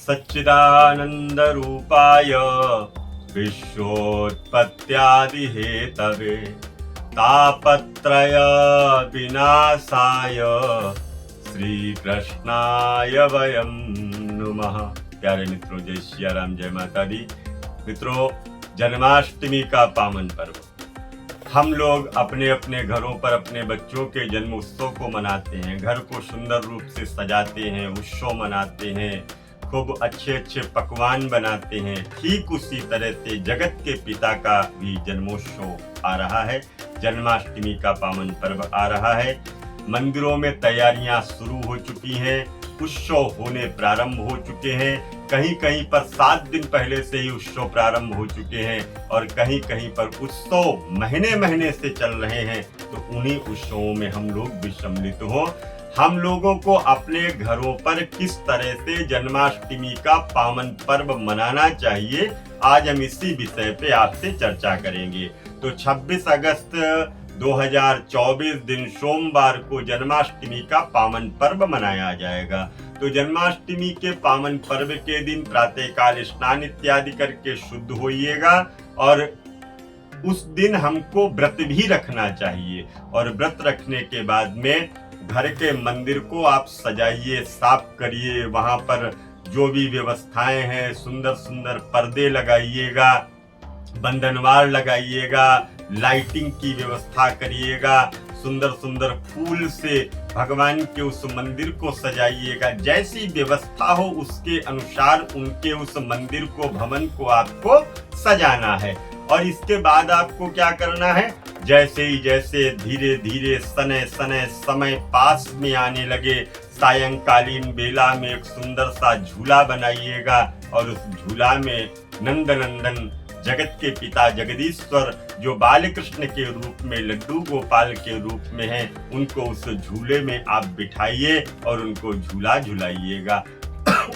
सच्चिदानन्दरूपाय विश्वोत्पत्त्यादिहेतवे तापत्रय विनाशाय श्रीकृष्णाय वयं नुमः। प्यारे मित्रों, जय सिया राम, जय माता दी। मित्रों, जन्माष्टमी का पावन पर्व हम लोग अपने अपने घरों पर अपने बच्चों के जन्म उत्सव को मनाते हैं, घर को सुंदर रूप से सजाते हैं, उत्सव मनाते हैं, खूब अच्छे अच्छे पकवान बनाते हैं। ठीक उसी तरह से जगत के पिता का भी जन्मोत्सव आ रहा है, जन्माष्टमी का पावन पर्व आ रहा है। मंदिरों में तैयारियां शुरू हो चुकी हैं, उत्सव होने प्रारंभ हो चुके हैं। कहीं कहीं पर 7 दिन पहले से ही उत्सव प्रारंभ हो चुके हैं और कहीं कहीं पर उत्सव महीने महीने से चल रहे हैं। तो उन्हीं उत्सवों में हम लोग भी सम्मिलित हों। हम लोगों को अपने घरों पर किस तरह से जन्माष्टमी का पावन पर्व मनाना चाहिए, आज हम इसी विषय पे आपसे चर्चा करेंगे। तो 26 अगस्त 2024 दिन सोमवार को जन्माष्टमी का पावन पर्व मनाया जाएगा। तो जन्माष्टमी के पावन पर्व के दिन प्रातःकाल स्नान इत्यादि करके शुद्ध होइएगा और उस दिन हमको व्रत भी रखना चाहिए। और व्रत रखने के बाद में घर के मंदिर को आप सजाइए, साफ करिए, वहां पर जो भी व्यवस्थाएं हैं, सुंदर सुंदर पर्दे लगाइएगा, बंधनवार लगाइएगा, लाइटिंग की व्यवस्था करिएगा, सुंदर सुंदर फूल से भगवान के उस मंदिर को सजाइएगा। जैसी व्यवस्था हो उसके अनुसार उनके उस मंदिर को, भवन को आपको सजाना है। और इसके बाद आपको क्या करना है, जैसे ही जैसे धीरे धीरे समय पास में आने लगे, सायंकालीन बेला में एक सुंदर सा झूला बनाइएगा और उस झूला में नंदनंदन जगत के पिता जगदीश्वर जो बाल कृष्ण के रूप में, लड्डू गोपाल के रूप में हैं, उनको उस झूले में आप बिठाइए और उनको झूला झुलाइएगा।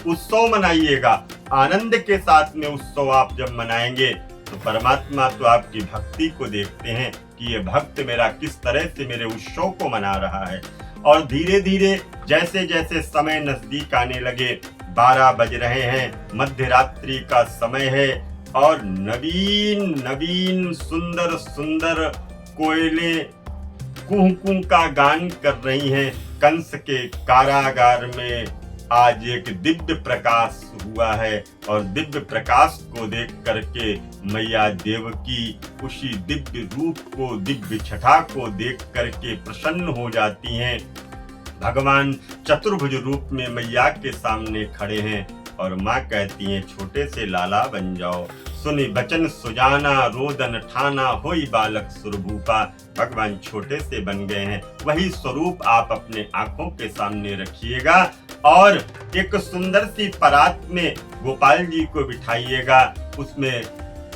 उत्सव मनाइएगा, आनंद के साथ में उत्सव आप जब मनाएंगे तो परमात्मा तो आपकी भक्ति को देखते हैं कि ये भक्त मेरा किस तरह से मेरे उत्सव को मना रहा है। और धीरे धीरे जैसे जैसे समय नजदीक आने लगे, 12 बज रहे हैं, मध्य रात्रि का समय है और नवीन नवीन सुंदर सुंदर कोयले कुहू कुहू का गान कर रही हैं। कंस के कारागार में आज एक दिव्य प्रकाश हुआ है और दिव्य प्रकाश को देख करके मैया देवकी उसी दिव्य रूप को, दिव्य छटा को देख करके प्रसन्न हो जाती हैं। भगवान चतुर्भुज रूप में मैया के सामने खड़े हैं और माँ कहती हैं, छोटे से लाला बन जाओ, सुनी बचन सुजाना, रोदन ठाना, होई बालक सुरभूपा। भगवान छोटे से बन गए हैं, वही स्वरूप आप अपने आंखों के सामने रखिएगा और एक सुंदर सी परात में गोपाल जी को बिठाइएगा। उसमें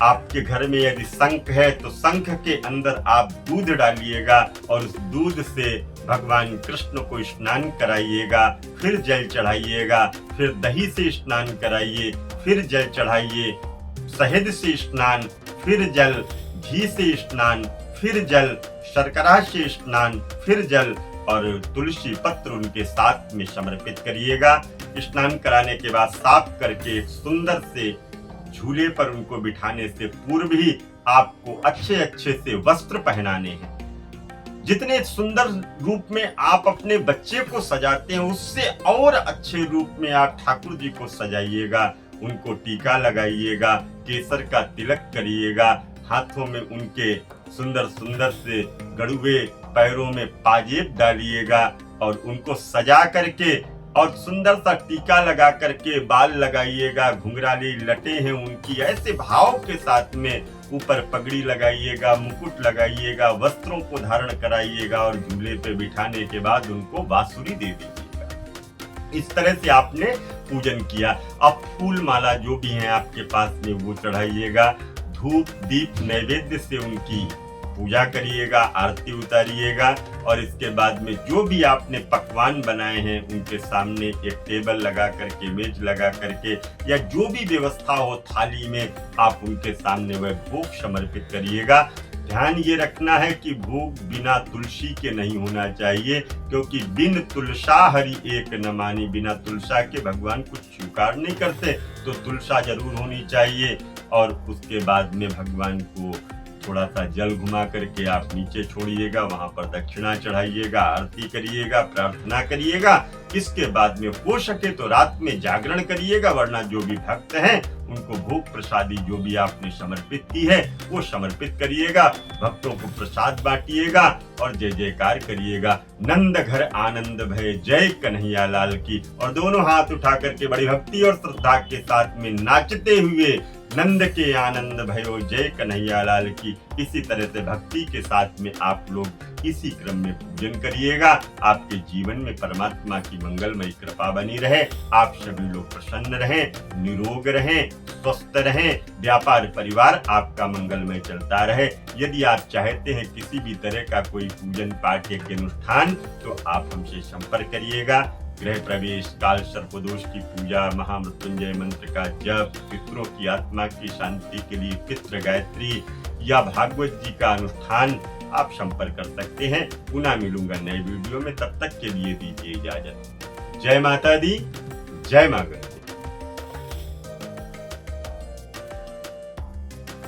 आपके घर में यदि शंख है तो शंख के अंदर आप दूध डालिएगा और उस दूध से भगवान कृष्ण को स्नान कराइएगा, फिर जल चढ़ाइएगा, फिर दही से स्नान कराइए, फिर जल चढ़ाइए, शहद से स्नान, फिर जल, घी से स्नान, फिर जल, शर्करा से स्नान, फिर जल और तुलसी पत्र उनके साथ में समर्पित करिएगा। स्नान कराने के बाद साफ करके एक सुंदर से झूले पर उनको बिठाने से पूर्व ही आपको अच्छे अच्छे से वस्त्र पहनाने हैं। जितने सुंदर रूप में आप अपने बच्चे को सजाते हैं, उससे और अच्छे रूप में आप ठाकुर जी को सजाइएगा। उनको टीका लगाइएगा, केसर का तिलक करिएगा, हाथों में उनके सुंदर सुंदर से गड़ुए, पैरों में पाजेब डालिएगा और उनको सजा करके और सुंदर सा टीका लगा करके बाल लगाइएगा, घुंघराली लटे हैं उनकी, ऐसे भाव के साथ में ऊपर पगड़ी लगाइएगा, मुकुट लगाइएगा, वस्त्रों को धारण कराइएगा और झूले पे बिठाने के बाद उनको बांसुरी दे दीजिएगा। इस तरह से आपने पूजन किया। अब फूल माला जो भी है आपके पास में वो चढ़ाइएगा, धूप दीप नैवेद्य से उनकी पूजा करिएगा, आरती उतारिएगा और इसके बाद में जो भी आपने पकवान बनाए हैं उनके सामने एक टेबल लगा करके, मेज लगा करके या जो भी व्यवस्था हो थाली में, आप उनके सामने वह भोग समर्पित करिएगा। ध्यान ये रखना है कि भोग बिना तुलसी के नहीं होना चाहिए, क्योंकि बिन तुलसा हरि एक न मानी, बिना तुलसा के भगवान कुछ स्वीकार नहीं करते। तो तुलसा जरूर होनी चाहिए। और उसके बाद में भगवान को थोड़ा सा जल घुमा करके आप नीचे छोड़िएगा, वहां पर दक्षिणा चढ़ाइएगा, आरती करिएगा, प्रार्थना करिएगा। इसके बाद में हो सके तो रात में जागरण करिएगा, वरना जो भी भक्त हैं उनको भोग प्रसादी जो भी आपने समर्पित की है वो समर्पित करिएगा, भक्तों को प्रसाद बांटिएगा और जय जयकार करिएगा। नंद घर आनंद भय जय कन्हैया लाल की। और दोनों हाथ उठा करके बड़ी भक्ति और श्रद्धा के साथ में नाचते हुए नंद के आनंद भयो जय कन्हैया लाल की, इसी तरह से भक्ति के साथ में आप लोग इसी क्रम में पूजन करिएगा। आपके जीवन में परमात्मा की मंगलमयी कृपा बनी रहे, आप सभी लोग प्रसन्न रहें, निरोग रहें, स्वस्थ रहें, व्यापार परिवार आपका मंगलमय चलता रहे। यदि आप चाहते हैं किसी भी तरह का कोई पूजन पाठ या अनुष्ठान तो आप हमसे संपर्क करिएगा। गृह प्रवेश, काल सर्पदोष की पूजा, महामृत्युंजय मंत्र का जप, पितरों की आत्मा की शांति के लिए पितृ गायत्री या भागवत जी का अनुष्ठान आप संपर्क कर सकते हैं। पुनः मिलूंगा नए वीडियो में, तब तक के लिए दीजिए इजाजत। जय माता दी, जय मां गंगा।